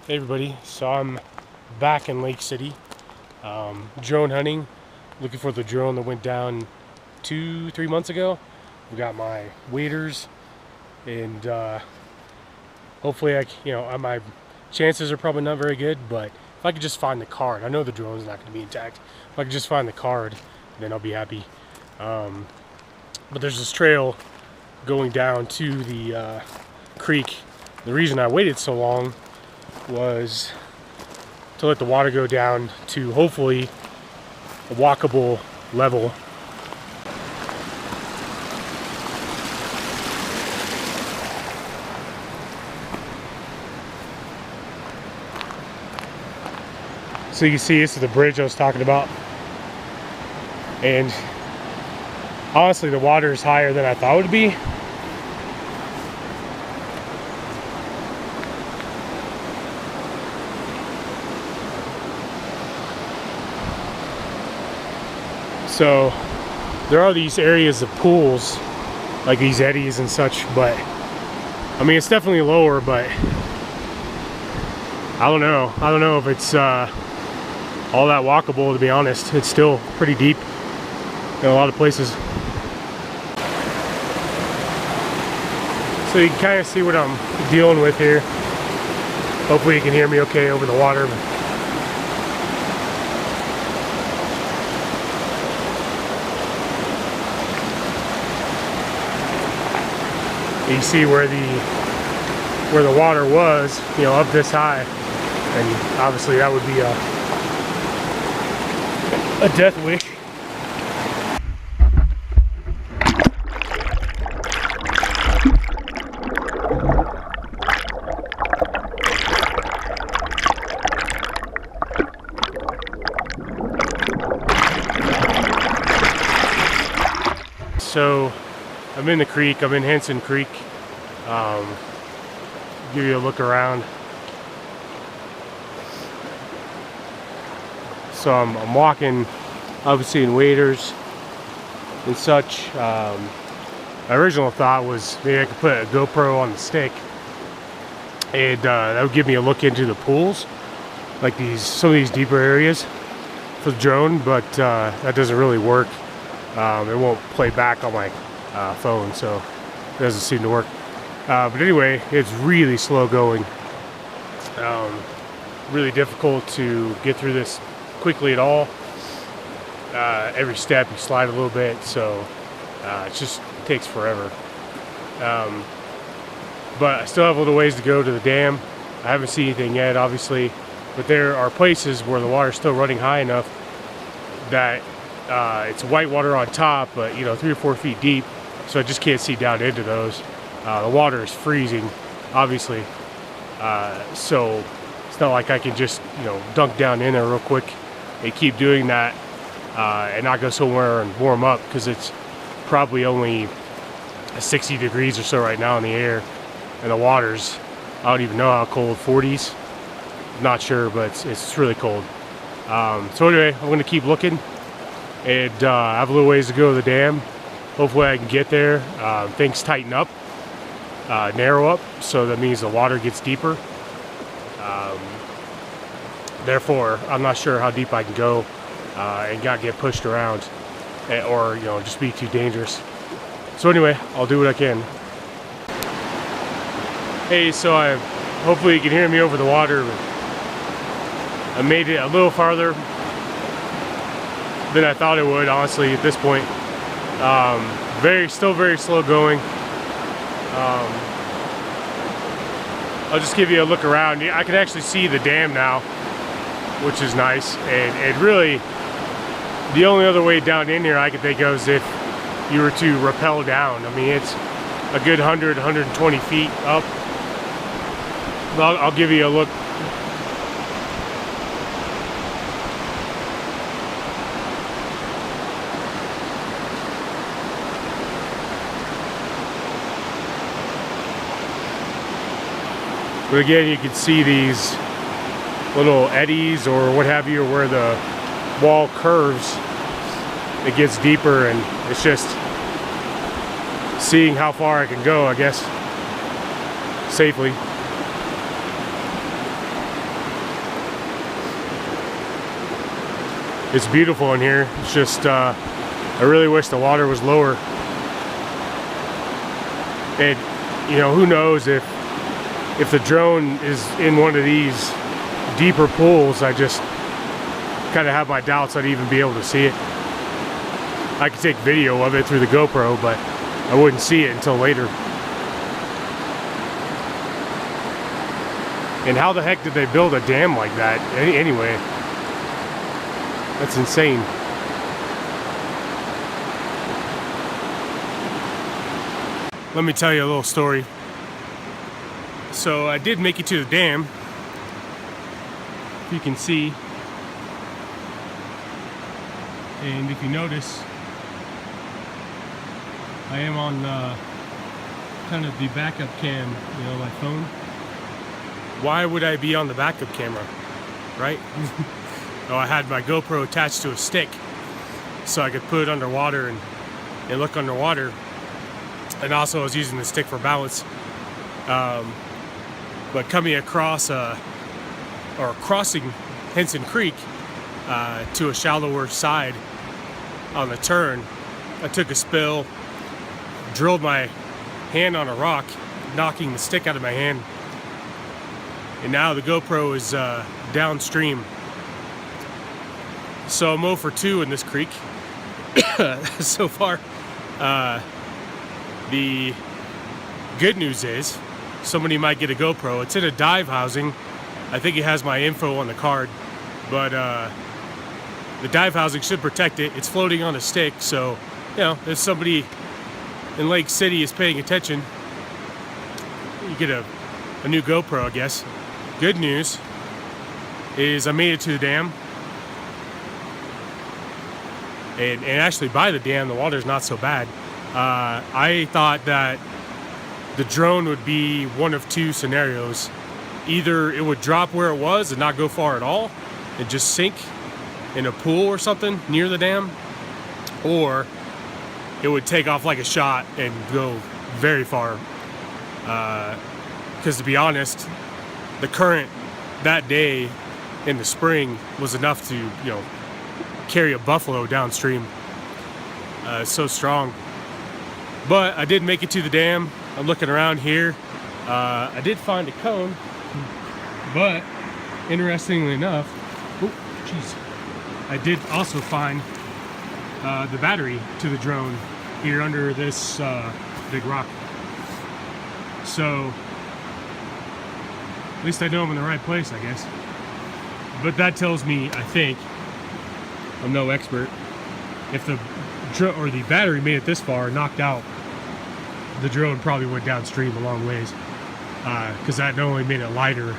Hey everybody, so I'm back in Lake City, drone hunting, looking for the drone that went down 2-3 months ago. We got my waders, and hopefully my chances are probably not very good, but if I could just find the card, I know the drone's not going to be intact. If I could just find the card, then I'll be happy. But there's this trail going down to the creek. The reason I waited so long was to let the water go down to hopefully a walkable level. So you can see this is the bridge I was talking about, and honestly the water is higher than I thought it would be. So there are these areas of pools, like these eddies and such, but I mean it's definitely lower, but I don't know if it's all that walkable, to be honest. It's still pretty deep in a lot of places. So you can kind of see what I'm dealing with here. Hopefully you can hear me okay over the water. You see where the water was, up this high, and obviously that would be a death wish. So I'm in the creek, I'm in Henson Creek. Give you a look around. So I'm walking, obviously in waders and such. My original thought was maybe I could put a GoPro on the stick, and that would give me a look into the pools, like some of these deeper areas for the drone, but that doesn't really work. It won't play back on my phone, so it doesn't seem to work. But anyway, it's really slow going. Really difficult to get through this quickly at all. Every step you slide a little bit, so it takes forever. But I still have a little ways to go to the dam. I haven't seen anything yet, obviously, but there are places where the water is still running high enough that it's white water on top, but 3 or 4 feet deep, so I just can't see down into those. The water is freezing, obviously, so it's not like I can just dunk down in there real quick and keep doing that and not go somewhere and warm up, because it's probably only 60 degrees or so right now in the air, and the water's, I don't even know how cold, 40s, not sure, but it's really cold. So anyway, I'm going to keep looking, and I have a little ways to go to the dam. Hopefully I can get there. Things tighten up, narrow up, so that means the water gets deeper. Therefore, I'm not sure how deep I can go and not get pushed around, or just be too dangerous. So anyway, I'll do what I can. Hey, so hopefully you can hear me over the water. I made it a little farther than I thought it would, honestly, at this point. Still very slow going. I'll just give you a look around. I can actually see the dam now, which is nice. And really, the only other way down in here I can think of is if you were to rappel down. I mean, it's a good 100, 120 feet up. I'll give you a look. But again, you can see these little eddies or what have you, where the wall curves, it gets deeper, and it's just seeing how far I can go, I guess, safely. It's beautiful in here. It's just I really wish the water was lower. And you know, who knows if the drone is in one of these deeper pools. I just kind of have my doubts I'd even be able to see it. I could take video of it through the GoPro, but I wouldn't see it until later. And how the heck did they build a dam like that anyway? That's insane. Let me tell you a little story. So I did make it to the dam. You can see. And if you notice, I am on kind of the backup cam, you know, my phone. Why would I be on the backup camera, right? Oh, I had my GoPro attached to a stick so I could put it underwater and look underwater. And also I was using the stick for balance. But coming across or crossing Henson Creek to a shallower side on the turn, I took a spill, drilled my hand on a rock, knocking the stick out of my hand. And now the GoPro is downstream. So I'm 0 for 2 in this creek so far. The good news is somebody might get a GoPro. It's in a dive housing. I think it has my info on the card, but the dive housing should protect it. It's floating on a stick, so you know, if somebody in Lake City is paying attention, you get a new GoPro, I guess. Good news is I made it to the dam. And actually by the dam, the water's not so bad. I thought that the drone would be one of two scenarios. Either it would drop where it was and not go far at all and just sink in a pool or something near the dam, or it would take off like a shot and go very far. Because to be honest, the current that day in the spring was enough to, you know, carry a buffalo downstream. It's so strong. But I did make it to the dam. I'm looking around here. I did find a cone, but interestingly enough, oh jeez, I did also find the battery to the drone here under this big rock. So at least I know I'm in the right place, I guess. But that tells me, I think, I'm no expert, if the battery made it this far, knocked out, the drone probably went downstream a long ways, because that not only made it lighter,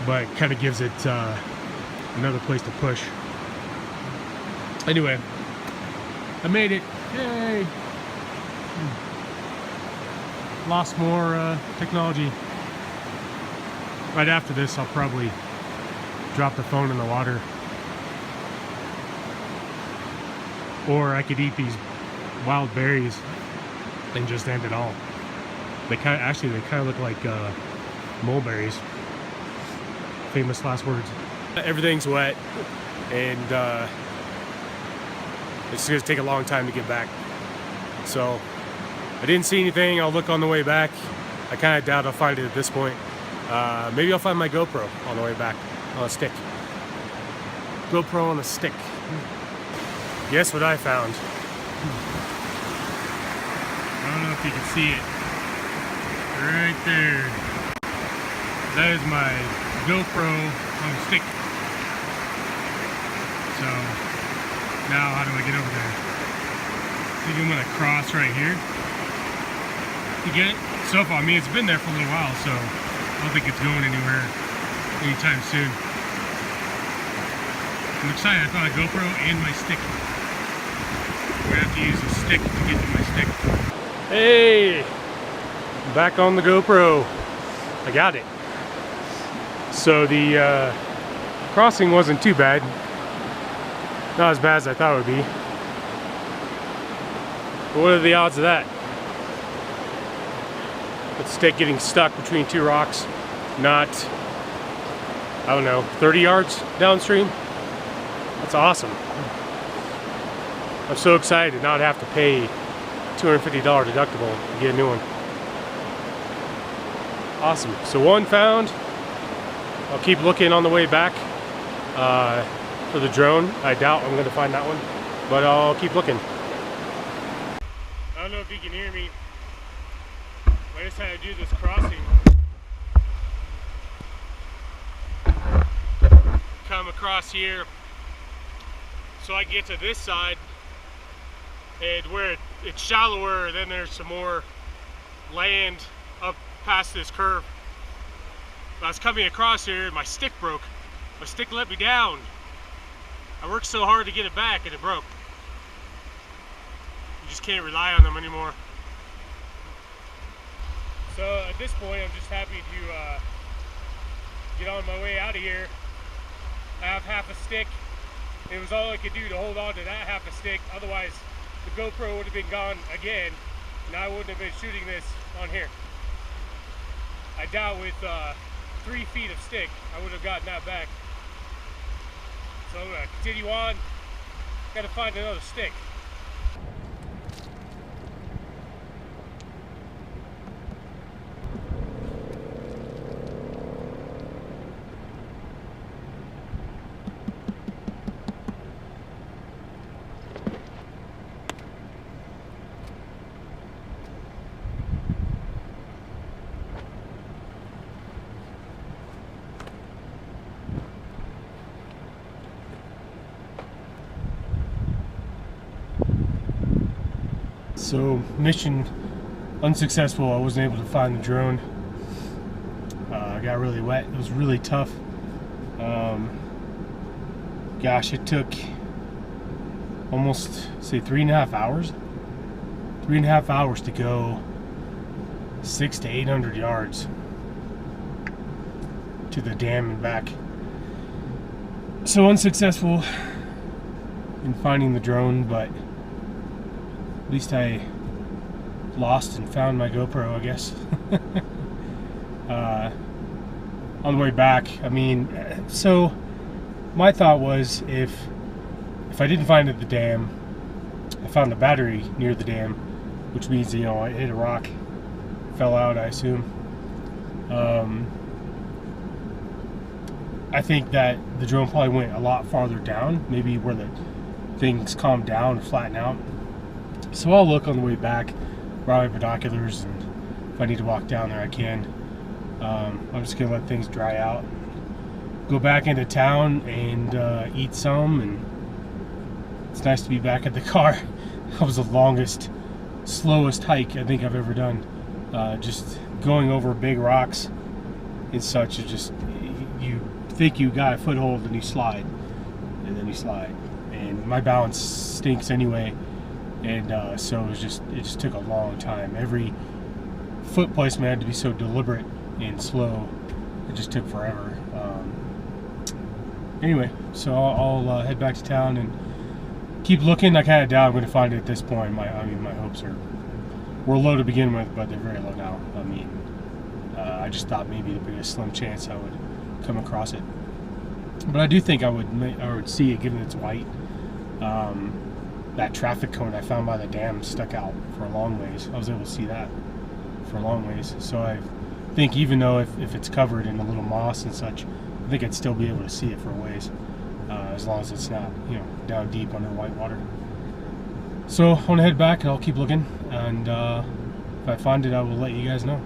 but kind of gives it another place to push. Anyway, I made it. Yay! Lost more technology. Right after this, I'll probably drop the phone in the water. Or I could eat these wild berries and just end it all. They kind of look like mulberries. Famous last words. Everything's wet, and it's going to take a long time to get back. So I didn't see anything. I'll look on the way back. I kind of doubt I'll find it at this point. Maybe I'll find my GoPro on the way back on a stick. GoPro on a stick. Guess what I found? I don't know if you can see it. Right there. That is my GoPro on a stick. So, now how do I get over there? I think I'm going to cross right here to get it. So far, I mean, it's been there for a little while, so I don't think it's going anywhere anytime soon. I'm excited. I found a GoPro and my stick. We're going to have to use a stick to get to my stick. Hey! I'm back on the GoPro. I got it. So the crossing wasn't too bad. Not as bad as I thought it would be. But what are the odds of that? The stick getting stuck between two rocks, not, I don't know, 30 yards downstream? That's awesome. I'm so excited to not have to pay $250 deductible to get a new one. Awesome. So one found. I'll keep looking on the way back for the drone. I doubt I'm going to find that one, but I'll keep looking. I don't know if you can hear me. I just had to do this crossing. Come across here so I can get to this side, and where it's shallower, then there's some more land up past this curve. I was coming across here and my stick broke. My stick let me down. I worked so hard to get it back and it broke. You just can't rely on them anymore. So at this point I'm just happy to get on my way out of here. I have half a stick. It was all I could do to hold on to that half a stick. Otherwise the GoPro would have been gone again and I wouldn't have been shooting this on here. I doubt with 3 feet of stick I would have gotten that back. So I'm gonna continue on. Gotta find another stick. So mission unsuccessful. I wasn't able to find the drone. I got really wet. It was really tough. Gosh, it took almost, say, 3.5 hours. 3.5 hours to go 600 to 800 yards to the dam and back. So unsuccessful in finding the drone, but at least I lost and found my GoPro, I guess. On the way back, I mean, so my thought was if I didn't find it at the dam, I found a battery near the dam, which means, you know, I hit a rock, fell out, I assume. I think that the drone probably went a lot farther down, maybe where the things calm down and flatten out. So I'll look on the way back, grab my binoculars, and if I need to walk down there I can. I'm just gonna let things dry out, go back into town and eat some, and it's nice to be back at the car. That was the longest, slowest hike I think I've ever done. Just going over big rocks and such, is just, you think you got a foothold and you slide, and then you slide, and my balance stinks anyway. And so it just took a long time. Every foot placement had to be so deliberate and slow. It just took forever. Anyway, so I'll head back to town and keep looking. I kind of doubt I'm going to find it at this point. My hopes were low to begin with, but they're very low now. I mean, I just thought maybe there'd be a slim chance I would come across it, but I do think I would see it, given it's white. That traffic cone I found by the dam stuck out for a long ways. I was able to see that for a long ways. So I think even though if it's covered in a little moss and such, I think I'd still be able to see it for a ways, as long as it's not, you know, down deep under white water. So I want to head back and I'll keep looking, and if I find it I will let you guys know.